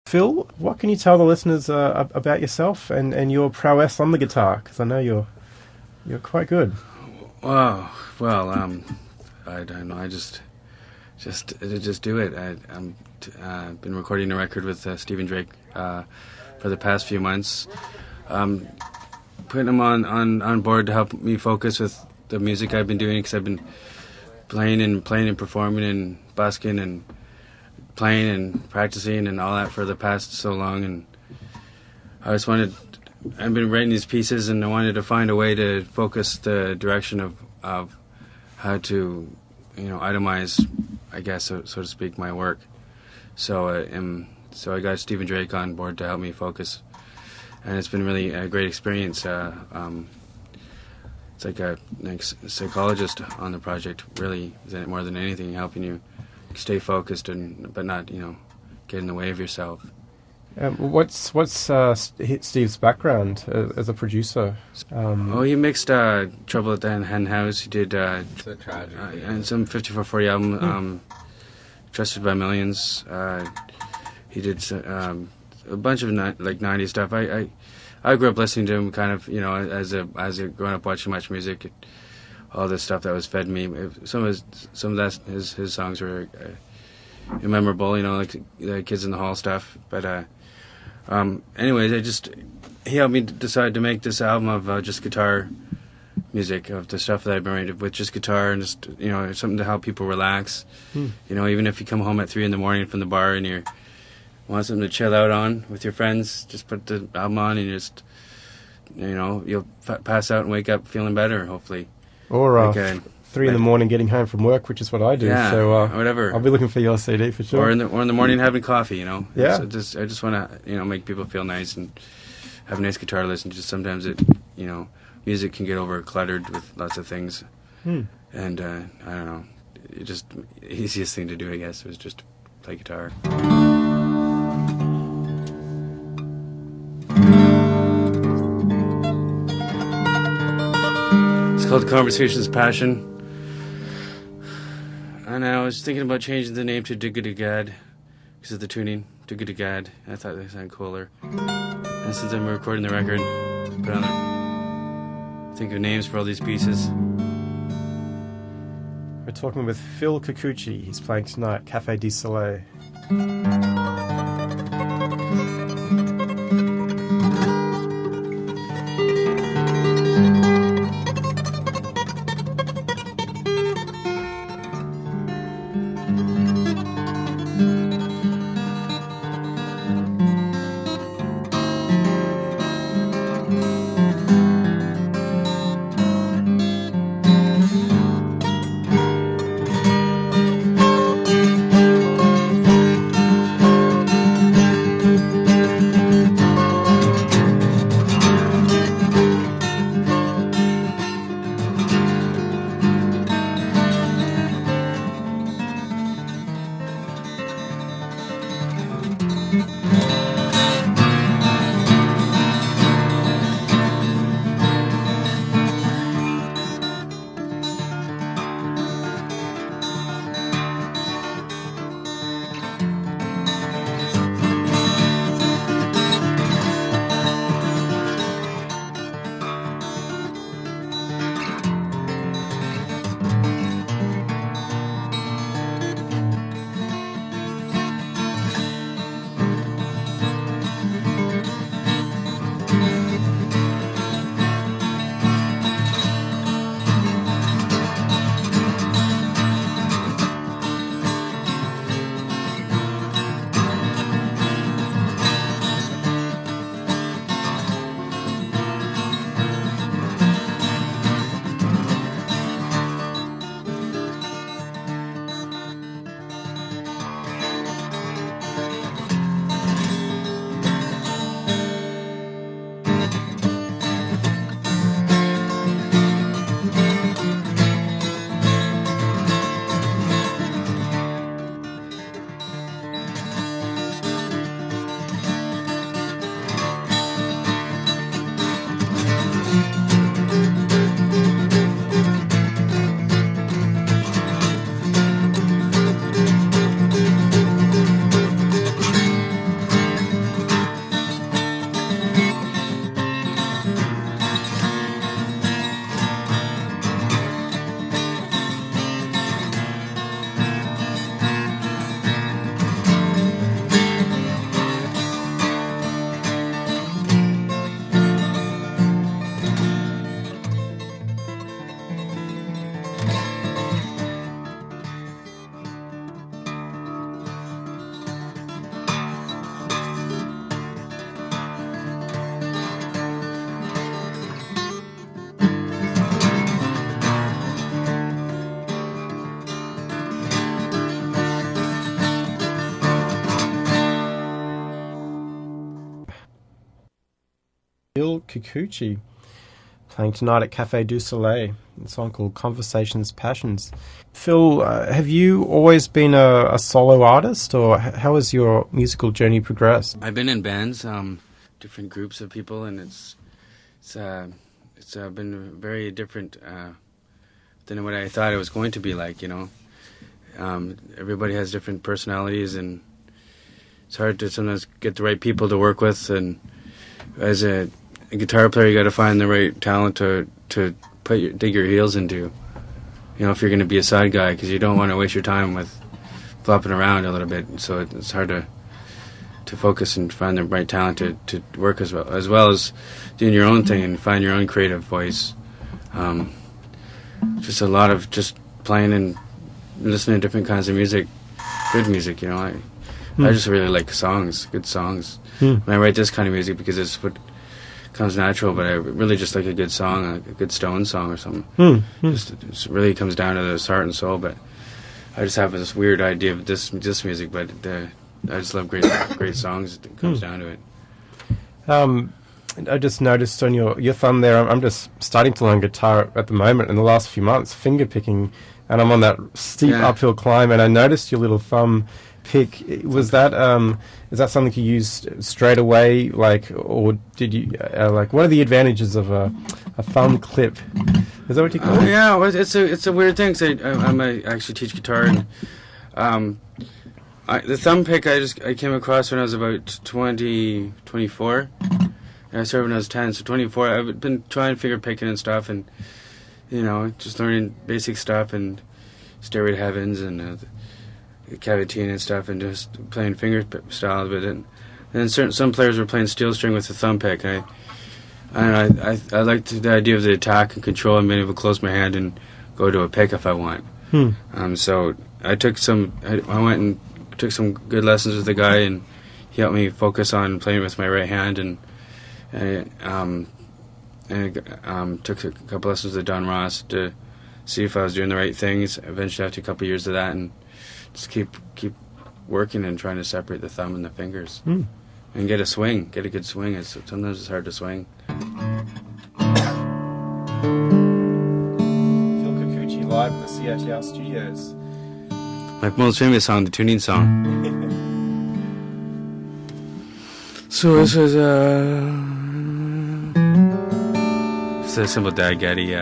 Phil, what can you tell the listeners about yourself and your prowess on the guitar? Because I know you're quite good. Wow. Well, I don't know. I just do it. I've been recording a record with Stephen Drake for the past few months. Putting him on board to help me focus with the music I've been doing, because I've been playing and performing and busking and playing and practicing and all that for the past so long, and I've been writing these pieces, and I wanted to find a way to focus the direction of how to, itemize, I guess, so to speak, my work. So I got Stephen Drake on board to help me focus, and it's been really a great experience. It's like a psychologist on the project, really, more than anything, helping you stay focused but not, get in the way of yourself. What's Steve's background as a producer? He mixed Trouble at the Hen House. He did and some 5440 album, Trusted by Millions. He did a bunch of 90s stuff. I grew up listening to him, kind of, as a growing up watching much music. All this stuff that was fed me. Some of his songs were memorable, like the Kids in the Hall stuff. But anyways, he helped me decide to make this album of just guitar music, of the stuff that I've been writing with just guitar, and just something to help people relax. Even if you come home at 3 a.m. from the bar and you want something to chill out on with your friends, just put the album on and you'll pass out and wake up feeling better, hopefully. Or 3 a.m. getting home from work, which is what I do. Yeah, so whatever. I'll be looking for your CD for sure. Or in the morning having coffee, Yeah. So I just want to make people feel nice and have a nice guitar to listen to. Sometimes music can get over cluttered with lots of things, and I don't know. The easiest thing to do, I guess, was just play guitar. It's called Conversations Passion. And I was thinking about changing the name to Diggity-Gad because of the tuning. Diggity-Gad. I thought they sounded cooler. And since I'm recording the record, think of names for all these pieces. We're talking with Phil Kikuchi. He's playing tonight, Café du Soleil. Phil Kikuchi playing tonight at Cafe du Soleil. A song called Conversations Passions. Phil, have you always been a solo artist, or how has your musical journey progressed? I've been in bands, different groups of people, and it's been very different than what I thought it was going to be like. Everybody has different personalities, and it's hard to sometimes get the right people to work with. And as a guitar player, you got to find the right talent to dig your heels into. If you're going to be a side guy, because you don't want to waste your time with flopping around a little bit. So it's hard to focus and find the right talent to work as well as doing your own thing and find your own creative voice. Just a lot of just playing and listening to different kinds of music, good music. I just really like songs, good songs. When I write this kind of music, because it's what comes natural, but I really just like a good song, like a good Stones song or something. It really comes down to the heart and soul. But I just have this weird idea of this music, but I just love great songs. It comes down to it. I just noticed on your thumb there, I'm just starting to learn guitar at the moment in the last few months, finger picking, and I'm on that steep uphill climb, and I noticed your little thumb pick. Was that is that something you used straight away, or did you what are the advantages of a thumb clip? Is that what you call it? Yeah, well, it's a weird thing. Cause I actually teach guitar, and the thumb pick I came across when I was about 24. And I started when I was 10, so 24. I've been trying finger picking and stuff, and just learning basic stuff and Stairway to Heavens and Cavitine and stuff, and just playing finger style of it. And then some players were playing steel string with the thumb pick. And I liked the idea of the attack and control and being able to close my hand and go to a pick if I want. So I went and took some good lessons with the guy, and he helped me focus on playing with my right hand, and took a couple lessons with Don Ross to see if I was doing the right things. Eventually, after a couple of years of that, and just keep working and trying to separate the thumb and the fingers, and get a good swing. Sometimes it's hard to swing. Phil Kikuchi live at the CiTR studios. My most famous song, the tuning song. So this is it's a simple Dad Getty.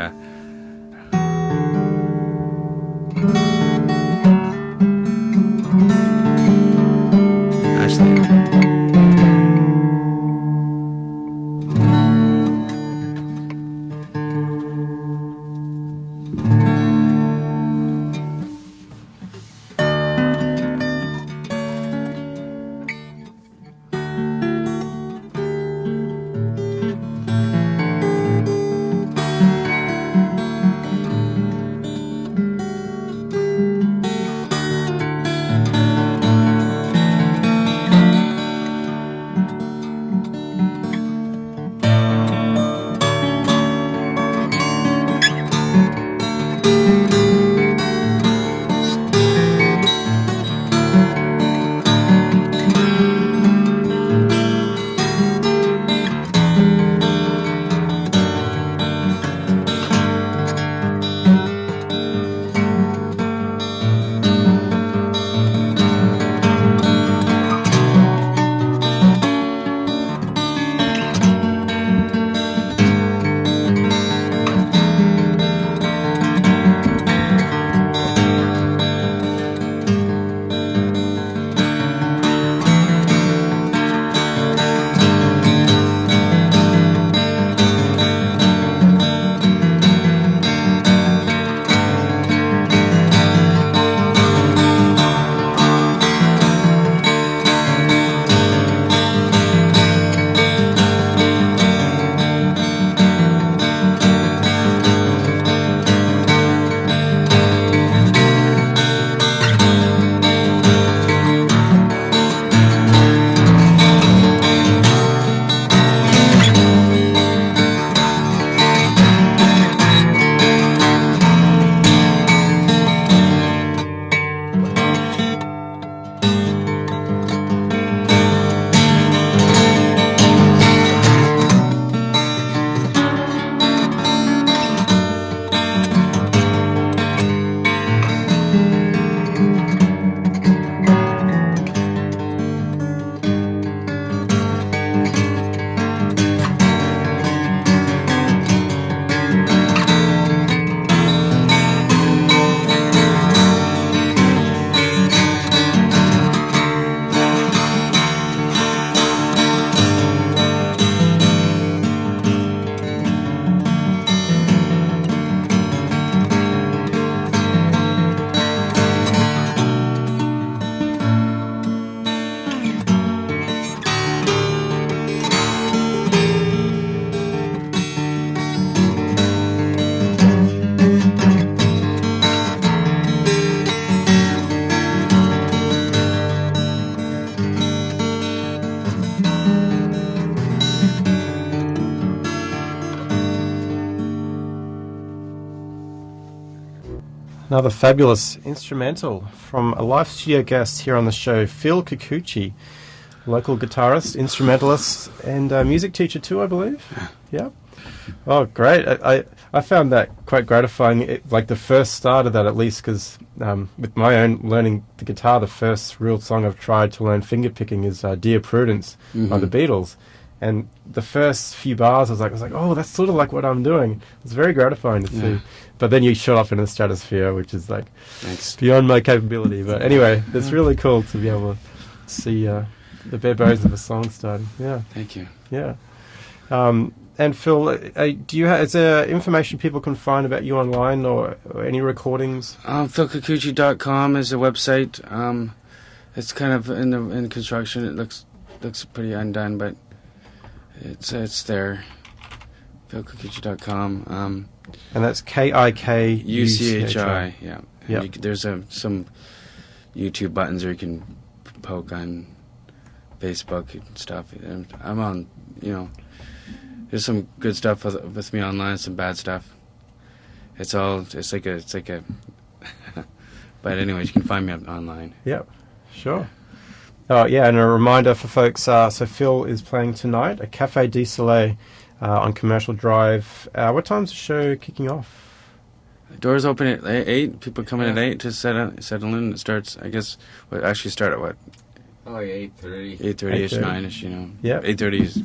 Another fabulous instrumental from a live studio guest here on the show, Phil Kikuchi, local guitarist, instrumentalist, and music teacher too, I believe. Yeah. Oh, great. I found that quite gratifying, like the first start of that at least, because with my own learning the guitar, the first real song I've tried to learn fingerpicking is Dear Prudence by the Beatles. And the first few bars, I was like, oh, that's sort of like what I'm doing. It's very gratifying to see. But then you shot off into the stratosphere, which is like beyond my capability. But anyway, it's really cool to be able to see the bare bones of a song starting. Yeah. Thank you. Yeah. And Phil, is there information people can find about you online or any recordings? PhilKikuchi.com is a website. It's kind of in construction. It looks pretty undone, but it's there. PhilKikuchi.com. And that's KIKUCHI. Yeah. Yep. There's some YouTube buttons where you can poke on Facebook and stuff. And I'm on, there's some good stuff with me online, some bad stuff. It's like a but anyways, you can find me online. Yep, sure. Oh yeah, and a reminder for folks, so Phil is playing tonight at Cafe du Soleil on Commercial Drive. What time's the show kicking off? Doors open at 8. People come in at 8 to settle in. It starts, I guess, actually start at what? Oh, 8:30. 8:30-ish, 9-ish, Yeah. 8:30 is...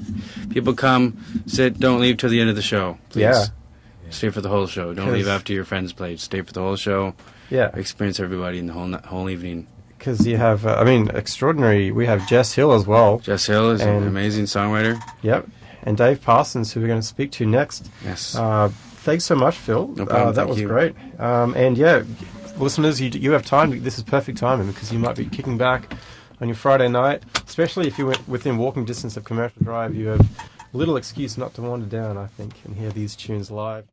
People come, sit, don't leave till the end of the show, please. Yeah. Stay for the whole show. Don't leave after your friends played. Stay for the whole show. Yeah. Experience everybody in the whole evening. Because you have, extraordinary... We have Jess Hill as well. Jess Hill is an amazing songwriter. Yep. And Dave Parsons, who we're going to speak to next. Yes. Thanks so much, Phil. No problem. That was great. And yeah, listeners, you have time. This is perfect timing because you might be kicking back on your Friday night, especially if you went within walking distance of Commercial Drive. You have little excuse not to wander down, I think, and hear these tunes live.